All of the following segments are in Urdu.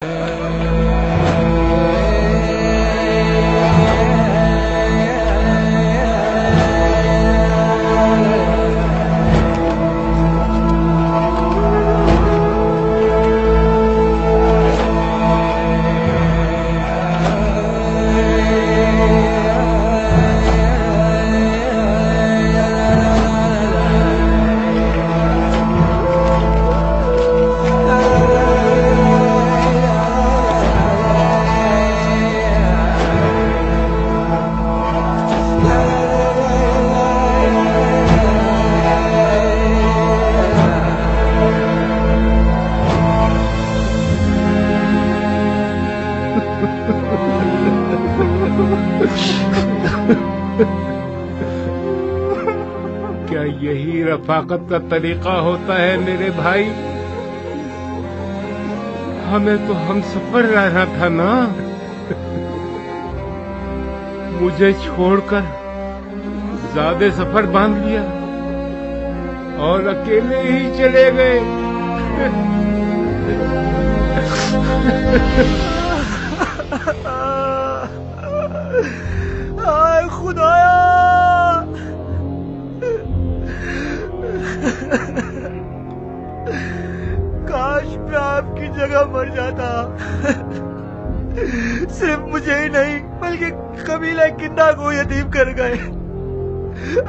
کیا یہی رفاقت کا طریقہ ہوتا ہے میرے بھائی؟ ہمیں تو ہم سفر رہنا تھا نا، مجھے چھوڑ کر زیادہ سفر باندھ لیا اور اکیلے ہی چلے گئے۔ آئے خدایا، کاش میں آپ کی جگہ مر جاتا، صرف مجھے ہی نہیں بلکہ قبیلہ کندہ کو یتیم کر گئے۔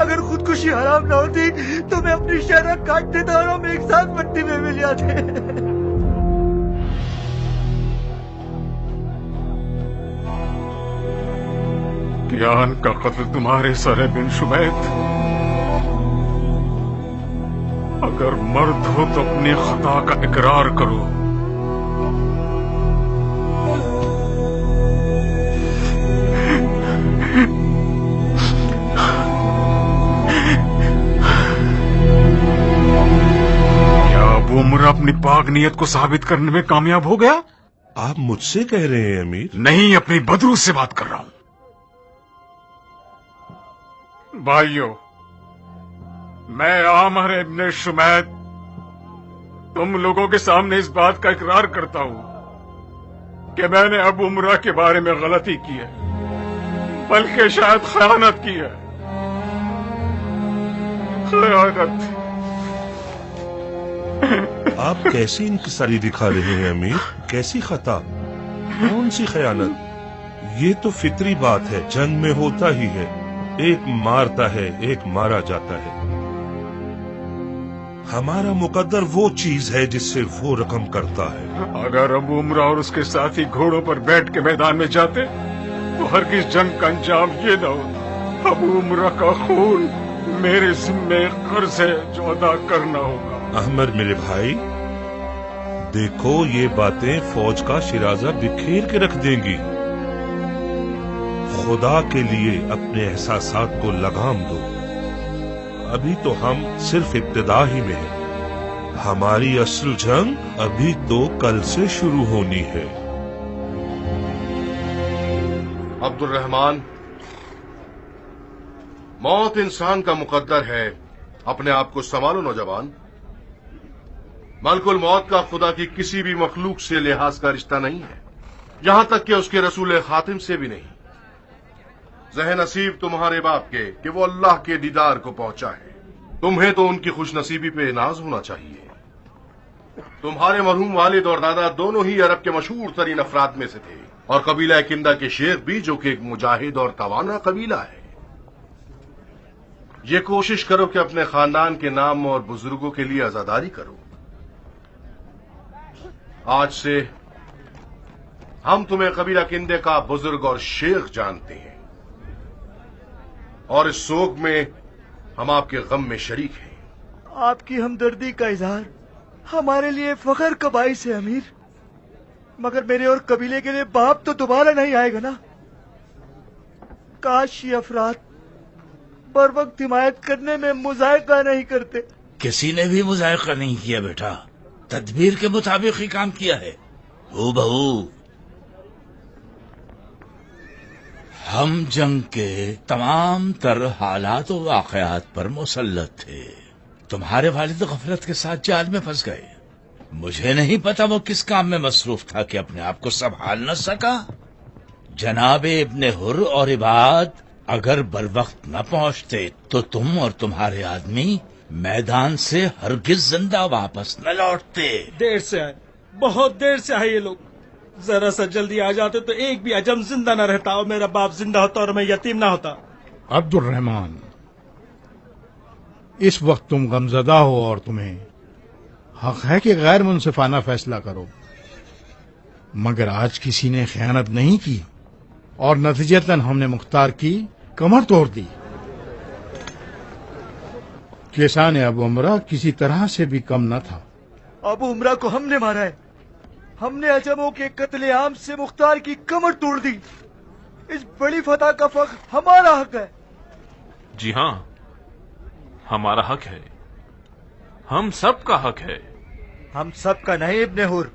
اگر خودکشی حرام نہ ہوتی تو میں اپنی شہرہ کاٹ دیتا اور ہم ایک ساتھ مٹی میں مل جاتے۔ کیان کا قتل تمہارے سر ہے بن شمیت؟ اگر مرد ہو تو اپنی خطا کا اقرار کرو۔ کیا ابو عمرہ اپنی پاک نیت کو ثابت کرنے میں کامیاب ہو گیا؟ آپ مجھ سے کہہ رہے ہیں امیر؟ نہیں، اپنی بدرو سے بات کر رہا ہوں۔ بھائیو، میں عامر ابن شمیت تم لوگوں کے سامنے اس بات کا اقرار کرتا ہوں کہ میں نے ابو عمرہ کے بارے میں غلطی کی ہے، بلکہ شاید خیانت کی ہے۔ خیانت۔ آپ کیسی انکساری دکھا رہے ہیں امیر؟ کیسی خطا؟ کون سی خیانت؟ یہ تو فطری بات ہے، جنگ میں ہوتا ہی ہے، ایک مارتا ہے ایک مارا جاتا ہے۔ ہمارا مقدر وہ چیز ہے جس سے وہ رقم کرتا ہے۔ اگر ابو عمرہ اور اس کے ساتھی گھوڑوں پر بیٹھ کے میدان میں جاتے تو ہرگز جنگ کا انجام یہ نہ ہوتا۔ ابو عمرہ کا خون میرے ذمے قرض ہے جو ادا کرنا ہوگا۔ احمد میرے بھائی، دیکھو یہ باتیں فوج کا شرازہ بکھیر کے رکھ دیں گی۔ خدا کے لیے اپنے احساسات کو لگام دو، ابھی تو ہم صرف ابتدا ہی میں ہیں، ہماری اصل جنگ ابھی تو کل سے شروع ہونی ہے۔ عبد الرحمن، موت انسان کا مقدر ہے، اپنے آپ کو سنبھالو نوجوان۔ ملک الموت کا خدا کی کسی بھی مخلوق سے لحاظ کا رشتہ نہیں ہے، یہاں تک کہ اس کے رسول خاتم سے بھی نہیں۔ ذہ نصیب تمہارے باپ کے کہ وہ اللہ کے دیدار کو پہنچا ہے، تمہیں تو ان کی خوش نصیبی پہ ناز ہونا چاہیے۔ تمہارے مرحوم والد اور دادا دونوں ہی عرب کے مشہور ترین افراد میں سے تھے، اور قبیلہ کندہ کے شیخ بھی، جو کہ ایک مجاہد اور توانا قبیلہ ہے۔ یہ کوشش کرو کہ اپنے خاندان کے نام اور بزرگوں کے لیے عزاداری کرو۔ آج سے ہم تمہیں قبیلہ کندے کا بزرگ اور شیخ جانتے ہیں، اور اس سوگ میں ہم آپ کے غم میں شریک ہیں۔ آپ کی ہمدردی کا اظہار ہمارے لیے فخر کا باعث ہے امیر، مگر میرے اور قبیلے کے لیے باپ تو دوبارہ نہیں آئے گا نا۔ کاش یہ افراد بر وقت حمایت کرنے میں مذائقہ نہیں کرتے۔ کسی نے بھی مذائقہ نہیں کیا بیٹا، تدبیر کے مطابق ہی کام کیا ہے۔ ہو بہو، ہم جنگ کے تمام تر حالات و واقعات پر مسلط تھے۔ تمہارے والد غفلت کے ساتھ جال میں پھنس گئے، مجھے نہیں پتا وہ کس کام میں مصروف تھا کہ اپنے آپ کو سنبھال نہ سکا. جناب ابن حر اور عباد اگر بروقت نہ پہنچتے تو تم اور تمہارے آدمی میدان سے ہرگز زندہ واپس نہ لوٹتے. دیر سے آئے، بہت دیر سے آئے یہ لوگ. ذرا سا جلدی آ جاتے تو ایک بھی عجم زندہ نہ رہتا اور میرا باپ زندہ ہوتا اور میں یتیم نہ ہوتا. عبد الرحمان، اس وقت تم غمزدہ ہو اور تمہیں حق ہے کہ غیر منصفانہ فیصلہ کرو، مگر آج کسی نے خیانت نہیں کی اور نتیجتاً ہم نے مختار کی کمر توڑ دی. کیسان ابو عمرہ کسی طرح سے بھی کم نہ تھا. ابو عمرہ کو ہم نے مارا ہے. ہم نے عجموں کے قتل عام سے مختار کی کمر توڑ دی. اس بڑی فتح کا فخر ہمارا حق ہے. جی ہاں، ہمارا حق ہے، ہم سب کا حق ہے. ہم سب کا نہیں ابن حر،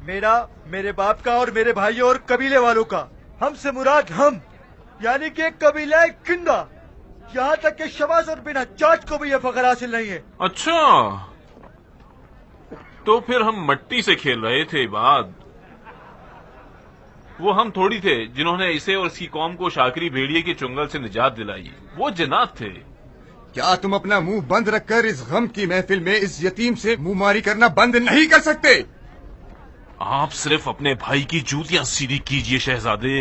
میرا، میرے باپ کا اور میرے بھائیوں اور قبیلے والوں کا. ہم سے مراد ہم یعنی کہ قبیلہ کندہ، یہاں تک کہ شباز اور بن حجاج کو بھی یہ فخر حاصل نہیں ہے. اچھا، تو پھر ہم مٹی سے کھیل رہے تھے عباد. وہ ہم تھوڑی تھے جنہوں نے اسے اور اس کی قوم کو شاکری بھیڑیے کے چنگل سے نجات دلائی. وہ جنات تھے. کیا تم اپنا منہ بند رکھ کر اس غم کی محفل میں اس یتیم سے منہ ماری کرنا بند نہیں کر سکتے؟ آپ صرف اپنے بھائی کی جوتیاں سیدھی کیجئے شہزادے.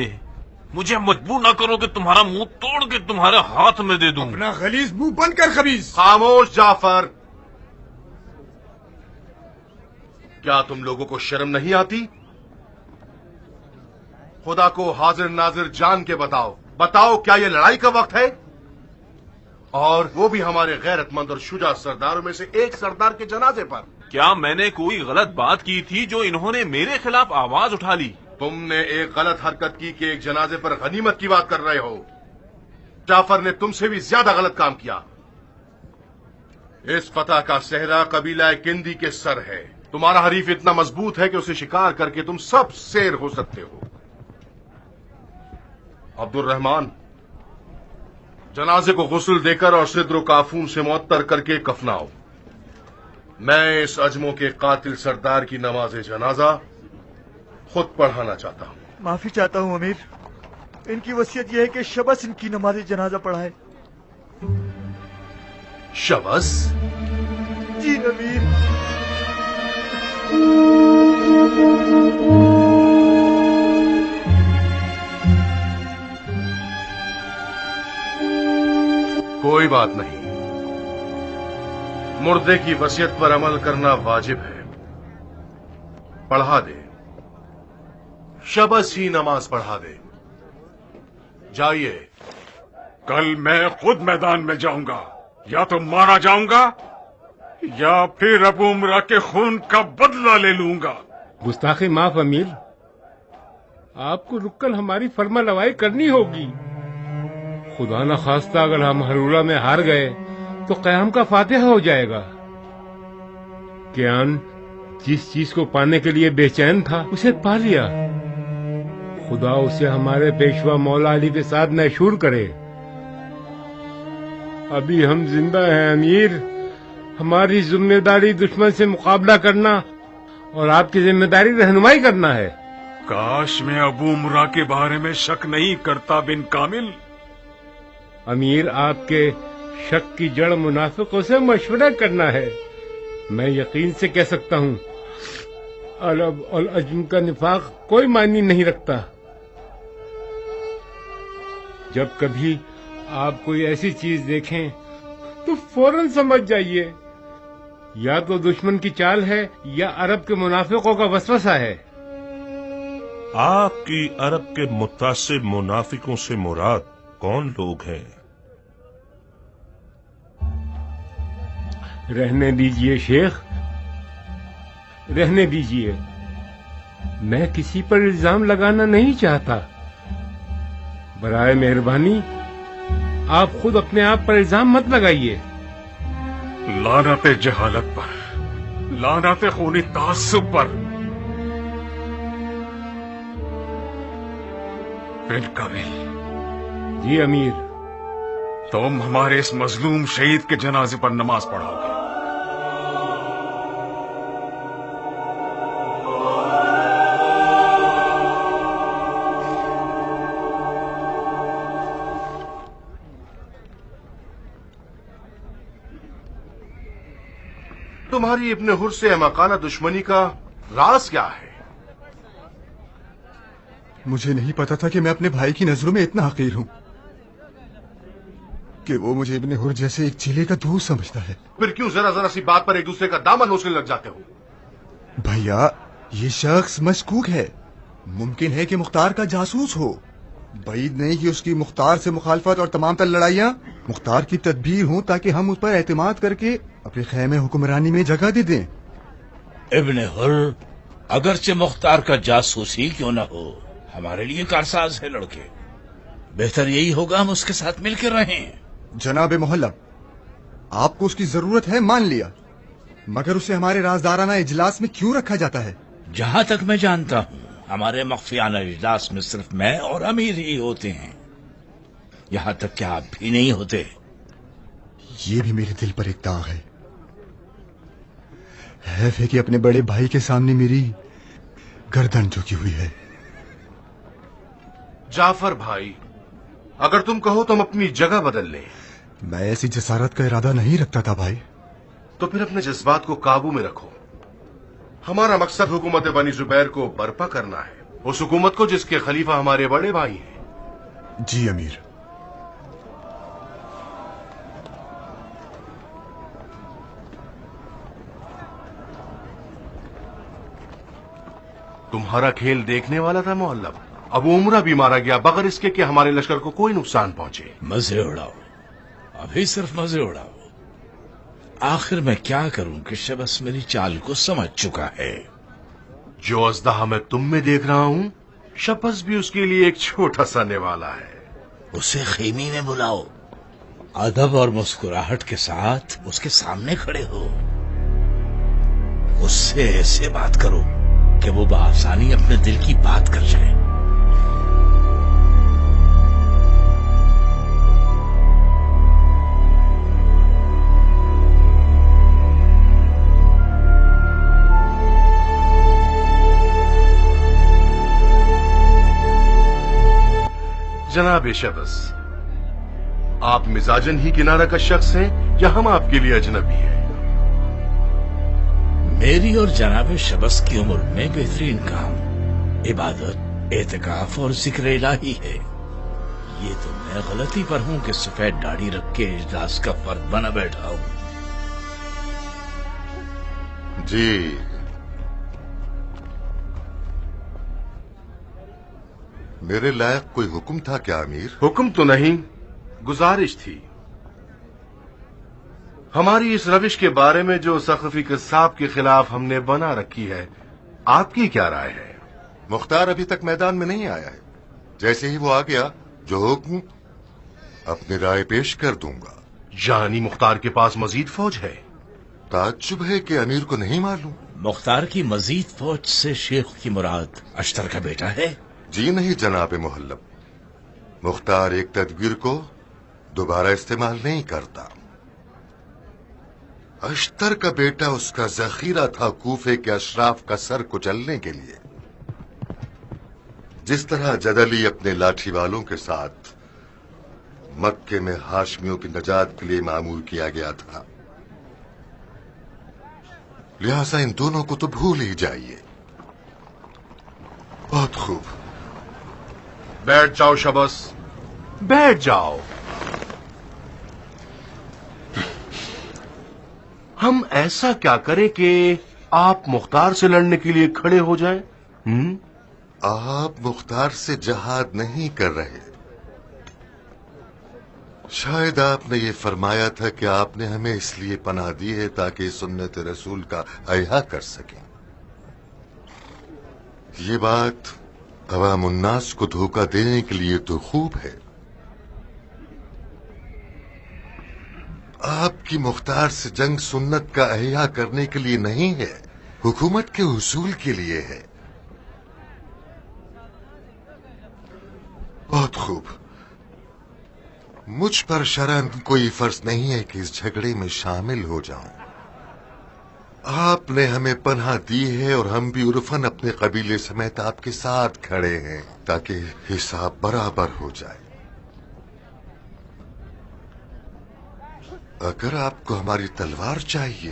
مجھے مجبور نہ کرو کہ تمہارا منہ توڑ کے تمہارے ہاتھ میں دے دوں. اپنا غلیظ منہ بند کر خبیث. خاموش جعفر، کیا تم لوگوں کو شرم نہیں آتی؟ خدا کو حاضر ناظر جان کے بتاؤ کیا یہ لڑائی کا وقت ہے؟ اور وہ بھی ہمارے غیرت مند اور شجاع سرداروں میں سے ایک سردار کے جنازے پر. کیا میں نے کوئی غلط بات کی تھی جو انہوں نے میرے خلاف آواز اٹھا لی؟ تم نے ایک غلط حرکت کی کہ ایک جنازے پر غنیمت کی بات کر رہے ہو. جعفر نے تم سے بھی زیادہ غلط کام کیا. اس فتح کا صحرا قبیلہ کندی کے سر ہے. تمہارا حریف اتنا مضبوط ہے کہ اسے شکار کر کے تم سب سیر ہو سکتے ہو. عبد الرحمان، جنازے کو غسل دے کر اور صدر و کافور سے معطر کر کے کفناؤ. میں اس اجموں کے قاتل سردار کی نماز جنازہ خود پڑھانا چاہتا ہوں. معافی چاہتا ہوں امیر، ان کی وصیت یہ ہے کہ شبس ان کی نماز جنازہ پڑھائے. شبس؟ جی امیر. کوئی بات نہیں، مردے کی وصیت پر عمل کرنا واجب ہے. پڑھا دے، شبس ہی نماز پڑھا دے. جائیے. کل میں خود میدان میں جاؤں گا، یا تو مارا جاؤں گا یا پھر ابو عمرہ کے خون کا بدلہ لے لوں گا. گستاخی معاف امیر، آپ کو رک کر ہماری فرما روائی کرنی ہوگی. خدا نہ خواستہ اگر ہم ہرولہ میں ہار گئے تو قیام کا فاتحہ ہو جائے گا. کیان جس چیز کو پانے کے لیے بے چین تھا اسے پا لیا. خدا اسے ہمارے پیشوا مولا علی کے ساتھ نشور کرے. ابھی ہم زندہ ہیں امیر. ہماری ذمہ داری دشمن سے مقابلہ کرنا اور آپ کی ذمہ داری رہنمائی کرنا ہے. کاش میں ابو عمرہ کے بارے میں شک نہیں کرتا بن کامل. امیر، آپ کے شک کی جڑ منافقوں سے مشورہ کرنا ہے. میں یقین سے کہہ سکتا ہوں عرب اور عجم کا نفاق کوئی معنی نہیں رکھتا. جب کبھی آپ کوئی ایسی چیز دیکھیں تو فوراً سمجھ جائیے یا تو دشمن کی چال ہے یا عرب کے منافقوں کا وسوسہ ہے. آپ کی عرب کے متعصب منافقوں سے مراد کون لوگ ہیں؟ رہنے دیجئے شیخ، رہنے دیجئے. میں کسی پر الزام لگانا نہیں چاہتا. برائے مہربانی آپ خود اپنے آپ پر الزام مت لگائیے. لعنت جہالت پر، لعنت خونی تعصب پر. بن کامل، جی امیر. تم ہمارے اس مظلوم شہید کے جنازے پر نماز پڑھاؤ گے. تمہاری ابن حر سے احمقانہ دشمنی کا راز کیا ہے؟ مجھے نہیں پتا تھا کہ میں اپنے بھائی کی نظروں میں اتنا حقیر ہوں کہ وہ مجھے ابن حر جیسے ایک چیلے کا دوست سمجھتا ہے. پھر کیوں ذرا ذرا سی بات پر ایک دوسرے کا دامن نوچنے لگ جاتے ہو؟ بھیا یہ شخص مشکوک ہے. ممکن ہے کہ مختار کا جاسوس ہو. بعید نہیں کہ اس کی مختار سے مخالفت اور تمام تر لڑائیاں مختار کی تدبیر ہوں تاکہ ہم اس پر اعتماد کر کے اپنے خیمے حکمرانی میں جگہ دے دیں. ابن حر اگرچہ مختار کا جاسوس ہی کیوں نہ ہو ہمارے لیے کارساز ہے لڑکے. بہتر یہی ہوگا ہم اس کے ساتھ مل کے رہیں. جناب محلب آپ کو اس کی ضرورت ہے مان لیا، مگر اسے ہمارے رازدارانہ اجلاس میں کیوں رکھا جاتا ہے؟ جہاں تک میں جانتا ہوں ہمارے مخفیانہ اجلاس میں صرف میں اور امیر ہی ہوتے ہیں، یہاں تک کہ آپ بھی نہیں ہوتے. یہ بھی میرے دل پر ایک داغ ہے. حیف ہے کہ اپنے بڑے بھائی کے سامنے میری گردن جھکی ہوئی ہے. جعفر بھائی، اگر تم کہو تو ہم اپنی جگہ بدل لیں. میں ایسی جسارت کا ارادہ نہیں رکھتا تھا بھائی. تو پھر اپنے جذبات کو قابو میں رکھو. ہمارا مقصد حکومت بنی زبیر کو برپا کرنا ہے، اس حکومت کو جس کے خلیفہ ہمارے بڑے بھائی ہیں. جی امیر. تمہارا کھیل دیکھنے والا تھا محلب. ابو عمرہ بھی مارا گیا بغیر اس کے کہ ہمارے لشکر کو کوئی نقصان پہنچے. مزے اڑاؤ، ابھی صرف مزے اڑاؤ. آخر میں کیا کروں کہ شبس میری چال کو سمجھ چکا ہے. جو ازدہا میں تم میں دیکھ رہا ہوں شبس بھی اس کے لیے ایک چھوٹا سا نوالا ہے. اسے خیمے میں بلاؤ، ادب اور مسکراہٹ کے ساتھ اس کے سامنے کھڑے ہو، اس سے ایسے بات کرو کہ وہ بآسانی اپنے دل کی بات کر جائے. جناب شبس، آپ مزاجن ہی کنارہ کا شخص ہیں یا ہم آپ کے لیے اجنبی ہیں؟ میری اور جناب شبس کی عمر میں بہترین کام عبادت، اعتکاف اور ذکر الہی ہے. یہ تو میں غلطی پر ہوں کہ سفید داڑھی رکھ کے اجلاس کا فرد بنا بیٹھا ہوں. جی میرے لائق کوئی حکم تھا کیا امیر؟ حکم تو نہیں، گزارش تھی. ہماری اس روش کے بارے میں جو سقفی قصاب کے خلاف ہم نے بنا رکھی ہے، آپ کی کیا رائے ہے؟ مختار ابھی تک میدان میں نہیں آیا ہے. جیسے ہی وہ آ گیا جو حکم اپنی رائے پیش کر دوں گا. یعنی مختار کے پاس مزید فوج ہے؟ تعجب ہے کہ امیر کو نہیں معلوم. مختار کی مزید فوج سے شیخ کی مراد اشتر کا بیٹا ہے؟ جی نہیں جناب محلب، مختار ایک تدبیر کو دوبارہ استعمال نہیں کرتا. اشتر کا بیٹا اس کا ذخیرہ تھا کوفے کے اشراف کا سر کچلنے کے لیے. جس طرح جدلی اپنے لاٹھی والوں کے ساتھ مکے میں ہاشمیوں کی نجات کے لیے معمور کیا گیا تھا، لہذا ان دونوں کو تو بھول ہی جائیے. بہت خوب. بیٹھ جاؤ شبس، بیٹھ جاؤ. ہم ایسا کیا کریں کہ آپ مختار سے لڑنے کے لیے کھڑے ہو جائیں؟ آپ مختار سے جہاد نہیں کر رہے. شاید آپ نے یہ فرمایا تھا کہ آپ نے ہمیں اس لیے پناہ دی ہے تاکہ سنت رسول کا احیا کر سکیں. یہ بات عوام الناس کو دھوکہ دینے کے لیے تو خوب ہے. آپ کی مختار سے جنگ سنت کا احیا کرنے کے لیے نہیں ہے، حکومت کے اصول کے لیے ہے. بہت خوب. مجھ پر شرعاً کوئی فرض نہیں ہے کہ اس جھگڑے میں شامل ہو جاؤں. آپ نے ہمیں پناہ دی ہے اور ہم بھی عرفاً اپنے قبیلے سمیت آپ کے ساتھ کھڑے ہیں تاکہ حساب برابر ہو جائے. اگر آپ کو ہماری تلوار چاہیے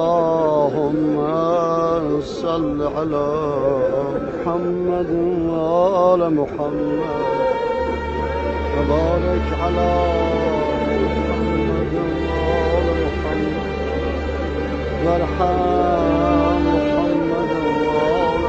اللهم صل على محمد وآل محمد وبارك على محمد وآل محمد وارحم محمد وآل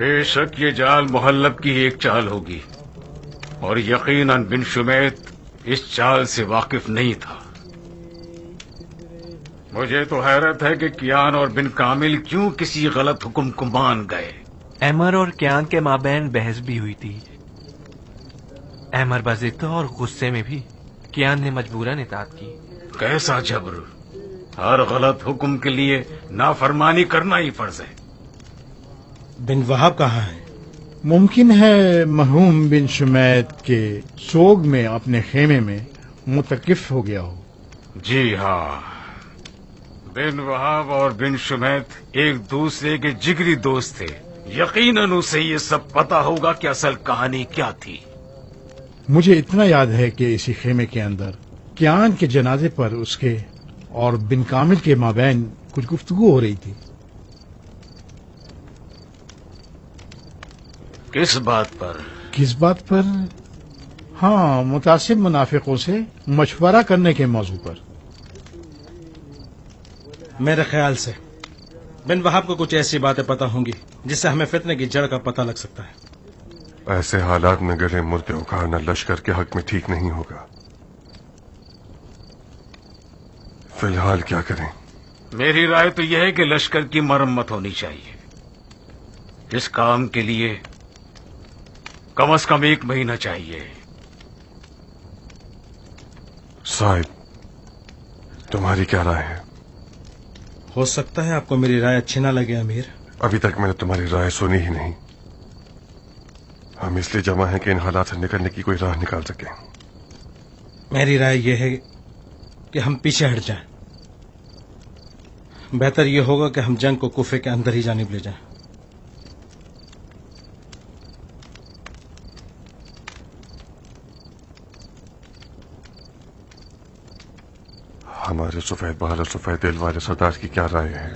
بے شک یہ جال محلب کی ایک چال ہوگی، اور یقیناً بن شمیت اس چال سے واقف نہیں تھا۔ مجھے تو حیرت ہے کہ کیان اور بن کامل کیوں کسی غلط حکم کو مان گئے۔ احمر اور کیان کے مابین بحث بھی ہوئی تھی۔ احمر بضد تھا اور غصے میں بھی کیان نے مجبوراً اطاعت کی۔ کیسا جبر! ہر غلط حکم کے لیے نافرمانی کرنا ہی فرض ہے۔ بن وہاب کہاں ہے؟ ممکن ہے مرحوم بن شمیت کے سوگ میں اپنے خیمے میں متکف ہو گیا ہو۔ جی ہاں، بن وہاب اور بن شمیت ایک دوسرے کے جگری دوست تھے۔ یقیناً اسے یہ سب پتا ہوگا کہ اصل کہانی کیا تھی۔ مجھے اتنا یاد ہے کہ اسی خیمے کے اندر کیان کے جنازے پر اس کے اور بن کامل کے مابین کچھ گفتگو ہو رہی تھی۔ کس بات پر؟ کس بات پر؟ ہاں، متعصب منافقوں سے مشورہ کرنے کے موضوع پر۔ میرے خیال سے بن وہاب کو کچھ ایسی باتیں پتہ ہوں گی جس سے ہمیں فتنے کی جڑ کا پتہ لگ سکتا ہے۔ ایسے حالات میں گلے مردے اکھاڑنا لشکر کے حق میں ٹھیک نہیں ہوگا۔ فی الحال کیا کریں؟ میری رائے تو یہ ہے کہ لشکر کی مرمت ہونی چاہیے۔ اس کام کے لیے کم از کم 1 مہینہ چاہیے۔ صاحب، تمہاری کیا رائے ہے؟ ہو سکتا ہے آپ کو میری رائے اچھی نہ لگے امیر۔ ابھی تک میں نے تمہاری رائے سنی ہی نہیں۔ ہم اس لیے جمع ہیں کہ ان حالات سے نکلنے کی کوئی راہ نکال سکیں۔ میری رائے یہ ہے کہ ہم پیچھے ہٹ جائیں۔ بہتر یہ ہوگا کہ ہم جنگ کو کوفے کے اندر ہی جانب لے جائیں۔ ہمارے سفید بال اور سفید دل والے سردار کی کیا رائے ہے؟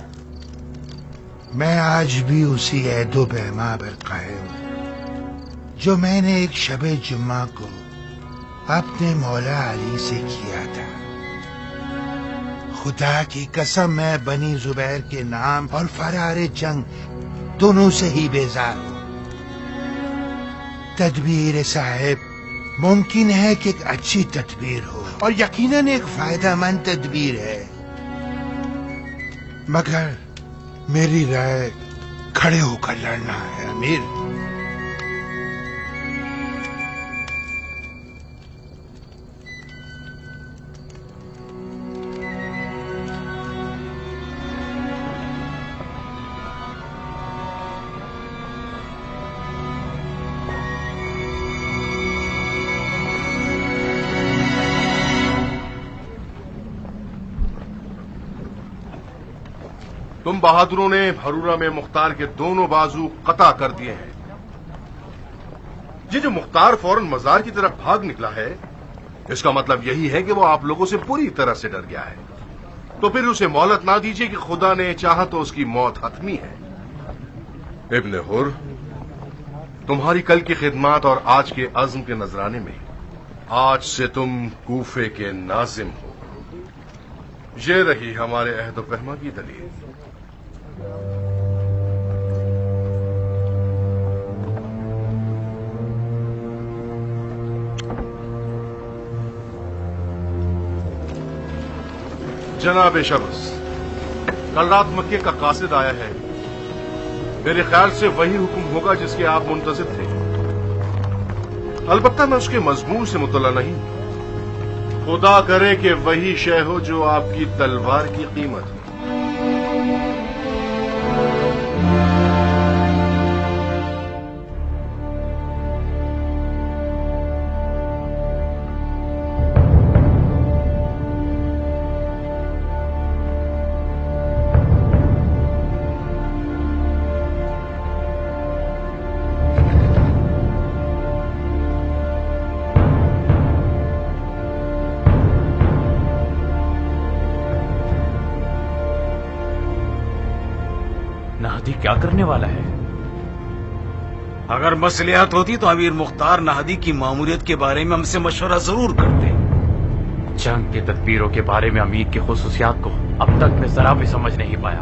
میں آج بھی اسی عہد و پیما پر قائم ہوں جو میں نے ایک شب جمعہ کو اپنے مولا علی سے کیا تھا۔ خدا کی قسم میں بنی زبیر کے نام اور فرار جنگ دونوں سے ہی بیزار ہوں۔ تدبیر صاحب ممکن ہے کہ ایک اچھی تدبیر ہو اور یقیناً ایک فائدہ مند تدبیر ہے، مگر میری رائے کھڑے ہو کر لڑنا ہے امیر۔ تم بہادروں نے بھرورا میں مختار کے دونوں بازو قطع کر دیے ہیں۔ یہ جو مختار فوراً مزار کی طرف بھاگ نکلا ہے، اس کا مطلب یہی ہے کہ وہ آپ لوگوں سے پوری طرح سے ڈر گیا ہے۔ تو پھر اسے مہلت نہ دیجیے کہ خدا نے چاہا تو اس کی موت حتمی ہے۔ ابن حر، تمہاری کل کی خدمات اور آج کے عزم کے نذرانے میں آج سے تم کوفے کے ناظم ہو۔ یہ رہی ہمارے عہد و پیما کی دلیل۔ جناب شمس، کل رات مکے کا قاصد آیا ہے۔ میرے خیال سے وہی حکم ہوگا جس کے آپ منتظر تھے۔ البتہ میں اس کے مضمون سے مطلع نہیں۔ خدا کرے کہ وہی شے ہو جو آپ کی تلوار کی قیمت ہے۔ نہدی کیا کرنے والا ہے؟ اگر مصلحت ہوتی تو امیر مختار نہدی کی ماموریت کے بارے میں ہم سے مشورہ ضرور کرتے۔ جنگ کے تدبیروں کے بارے میں امیر کی خصوصیات کو اب تک میں ذرا بھی سمجھ نہیں پایا۔